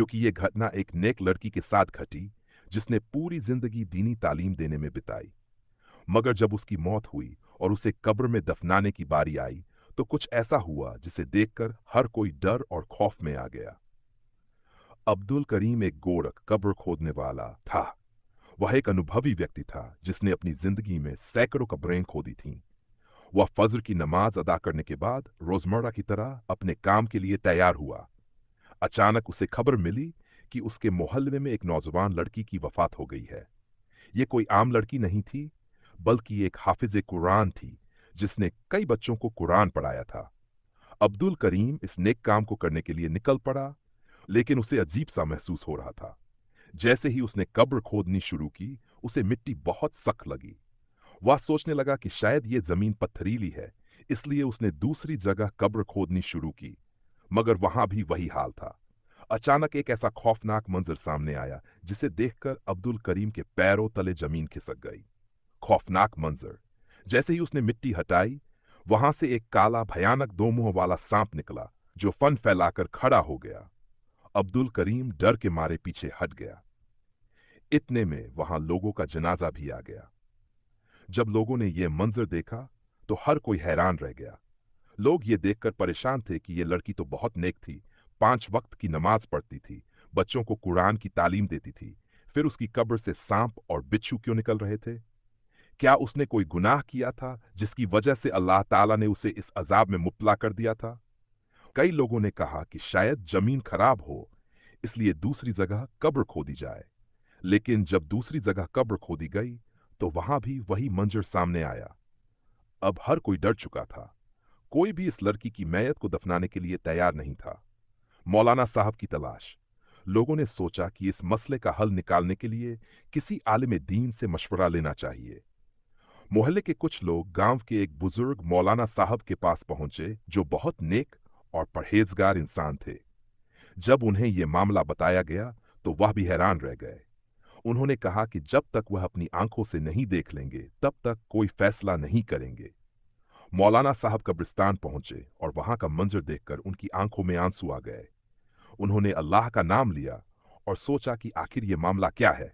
क्योंकि ये घटना एक नेक लड़की के साथ घटी जिसने पूरी जिंदगी दीनी तालीम देने में बिताई। मगर जब उसकी मौत हुई और उसे कब्र में दफनाने की बारी आई तो कुछ ऐसा हुआ जिसे देखकर हर कोई डर और खौफ में आ गया। अब्दुल करीम एक गोरख कब्र खोदने वाला था। वह एक अनुभवी व्यक्ति था जिसने अपनी जिंदगी में सैकड़ों कब्रें खोदी थीं। वह फज्र की नमाज अदा करने के बाद रोजमर्रा की तरह अपने काम के लिए तैयार हुआ। अचानक उसे खबर मिली कि उसके मोहल्ले में एक नौजवान लड़की की वफात हो गई है। ये कोई आम लड़की नहीं थी, बल्कि एक हाफिज कुरान थी जिसने कई बच्चों को कुरान पढ़ाया था। अब्दुल करीम इस नेक काम को करने के लिए निकल पड़ा, लेकिन उसे अजीब सा महसूस हो रहा था। जैसे ही उसने कब्र खोदनी शुरू की, उसे मिट्टी बहुत सख्त लगी। वह सोचने लगा कि शायद ये जमीन पत्थरीली है, इसलिए उसने दूसरी जगह कब्र खोदनी शुरू की, मगर वहां भी वही हाल था। अचानक एक ऐसा खौफनाक मंजर सामने आया जिसे देखकर अब्दुल करीम के पैरों तले जमीन खिसक गई। खौफनाक मंजर। जैसे ही उसने मिट्टी हटाई, वहां से एक काला भयानक दो मुंह वाला सांप निकला जो फन फैलाकर खड़ा हो गया। अब्दुल करीम डर के मारे पीछे हट गया। इतने में वहां लोगों का जनाजा भी आ गया। जब लोगों ने यह मंजर देखा तो हर कोई हैरान रह गया। लोग ये देखकर परेशान थे कि यह लड़की तो बहुत नेक थी, 5 वक्त की नमाज पढ़ती थी, बच्चों को कुरान की तालीम देती थी, फिर उसकी कब्र से सांप और बिच्छू क्यों निकल रहे थे? क्या उसने कोई गुनाह किया था जिसकी वजह से अल्लाह ताला ने उसे इस अजाब में मुब्तला कर दिया था? कई लोगों ने कहा कि शायद जमीन खराब हो, इसलिए दूसरी जगह कब्र खोदी जाए। लेकिन जब दूसरी जगह कब्र खोदी गई तो वहां भी वही मंजर सामने आया। अब हर कोई डर चुका था। कोई भी इस लड़की की मैयत को दफनाने के लिए तैयार नहीं था। मौलाना साहब की तलाश। लोगों ने सोचा कि इस मसले का हल निकालने के लिए किसी आलिम दीन से मशवरा लेना चाहिए। मोहल्ले के कुछ लोग गांव के एक बुजुर्ग मौलाना साहब के पास पहुंचे जो बहुत नेक और परहेजगार इंसान थे। जब उन्हें यह मामला बताया गया तो वह भी हैरान रह गए। उन्होंने कहा कि जब तक वह अपनी आंखों से नहीं देख लेंगे तब तक कोई फैसला नहीं करेंगे। मौलाना साहब कब्रिस्तान पहुंचे और वहां का मंजर देखकर उनकी आंखों में आंसू आ गए। उन्होंने अल्लाह का नाम लिया और सोचा कि आखिर ये मामला क्या है।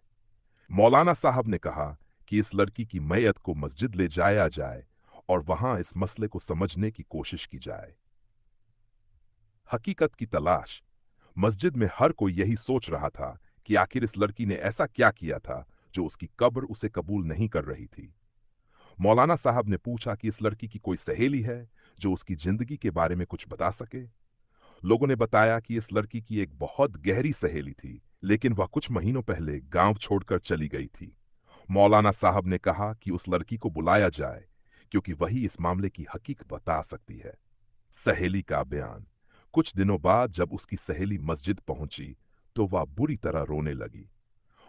मौलाना साहब ने कहा कि इस लड़की की मैयत को मस्जिद ले जाया जाए और वहां इस मसले को समझने की कोशिश की जाए। हकीकत की तलाश। मस्जिद में हर कोई यही सोच रहा था कि आखिर इस लड़की ने ऐसा क्या किया था जो उसकी कब्र उसे कबूल नहीं कर रही थी। मौलाना साहब ने पूछा कि इस लड़की की कोई सहेली है जो उसकी जिंदगी के बारे में कुछ बता सके। लोगों ने बताया कि इस लड़की की एक बहुत गहरी सहेली थी, लेकिन वह कुछ महीनों पहले गांव छोड़कर चली गई थी। मौलाना साहब ने कहा कि उस लड़की को बुलाया जाए क्योंकि वही इस मामले की हकीकत बता सकती है। सहेली का बयान। कुछ दिनों बाद जब उसकी सहेली मस्जिद पहुंची तो वह बुरी तरह रोने लगी।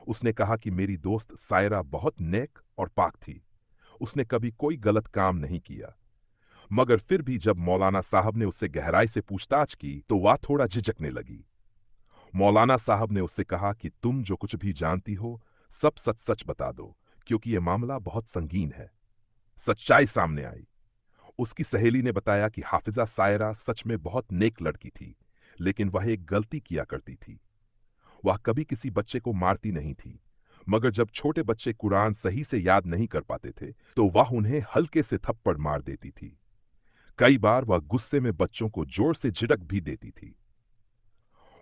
उसने कहा कि मेरी दोस्त सायरा बहुत नेक और पाक थी, उसने कभी कोई गलत काम नहीं किया। मगर फिर भी जब मौलाना साहब ने उससे गहराई से पूछताछ की तो वह थोड़ा झिझकने लगी। मौलाना साहब ने उससे कहा कि तुम जो कुछ भी जानती हो सब सच सच बता दो, क्योंकि यह मामला बहुत संगीन है। सच्चाई सामने आई। उसकी सहेली ने बताया कि हाफिजा सायरा सच में बहुत नेक लड़की थी, लेकिन वह एक गलती किया करती थी। वह कभी किसी बच्चे को मारती नहीं थी, मगर जब छोटे बच्चे कुरान सही से याद नहीं कर पाते थे तो वह उन्हें हल्के से थप्पड़ मार देती थी। कई बार वह गुस्से में बच्चों को जोर से झिड़क भी देती थी।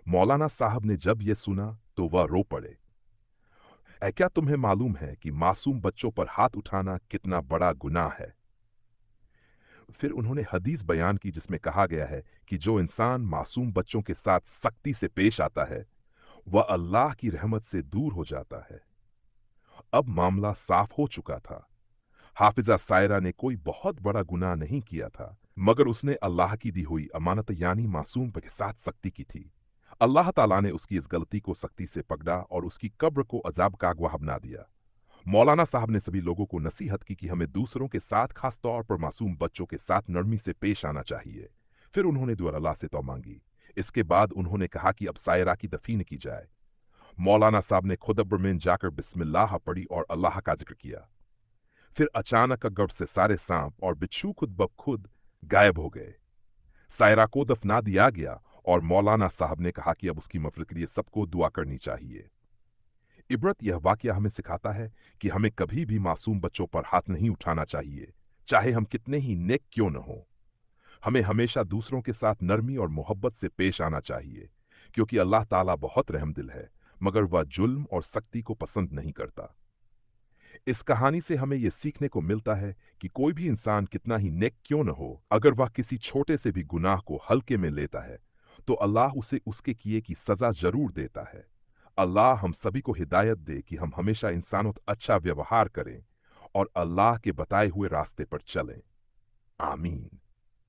मौलाना साहब ने जब यह सुना तो वह रो पड़े। क्या तुम्हें मालूम है कि मासूम बच्चों पर हाथ उठाना कितना बड़ा गुनाह है? फिर उन्होंने हदीस बयान की जिसमें कहा गया है कि जो इंसान मासूम बच्चों के साथ सख्ती से पेश आता है वह अल्लाह की रहमत से दूर हो जाता है। अब मामला साफ हो चुका था। हाफिजा सायरा ने कोई बहुत बड़ा गुनाह नहीं किया था, मगर उसने अल्लाह की दी हुई अमानत यानी मासूम के साथ सख्ती की थी। अल्लाह ताला ने उसकी इस गलती को सख्ती से पकड़ा और उसकी कब्र को अजाब का गवाह बना दिया। मौलाना साहब ने सभी लोगों को नसीहत की कि हमें दूसरों के साथ, खास तौर पर मासूम बच्चों के साथ नरमी से पेश आना चाहिए। फिर उन्होंने दुआ अल्लाह से तौबा मांगी। इसके बाद उन्होंने कहा कि अब सायरा की दफीन की जाए। मौलाना साहब ने खुद कब्र में जाकर बिस्मिल्लाह पढ़ी और अल्लाह का जिक्र किया। फिर अचानक कब्र से सारे सांप और बिच्छू खुद ब खुद गायब हो गए। सायरा को दफना दिया गया और मौलाना साहब ने कहा कि अब उसकी मफ़रत के लिए सबको दुआ करनी चाहिए। इबरत यह वाकया हमें सिखाता है कि हमें कभी भी मासूम बच्चों पर हाथ नहीं उठाना चाहिए, चाहे हम कितने ही नेक क्यों न हों। हमें हमेशा दूसरों के साथ नरमी और मोहब्बत से पेश आना चाहिए, क्योंकि अल्लाह ताला बहुत रहमदिल है, मगर वह जुल्म और सख्ती को पसंद नहीं करता। इस कहानी से हमें यह सीखने को मिलता है कि कोई भी इंसान कितना ही नेक क्यों न हो, अगर वह किसी छोटे से भी गुनाह को हल्के में लेता है, तो अल्लाह उसे उसके किए की सजा जरूर देता है। अल्लाह हम सभी को हिदायत दे कि हम हमेशा इंसानों से अच्छा व्यवहार करें और अल्लाह के बताए हुए रास्ते पर चलें। आमीन।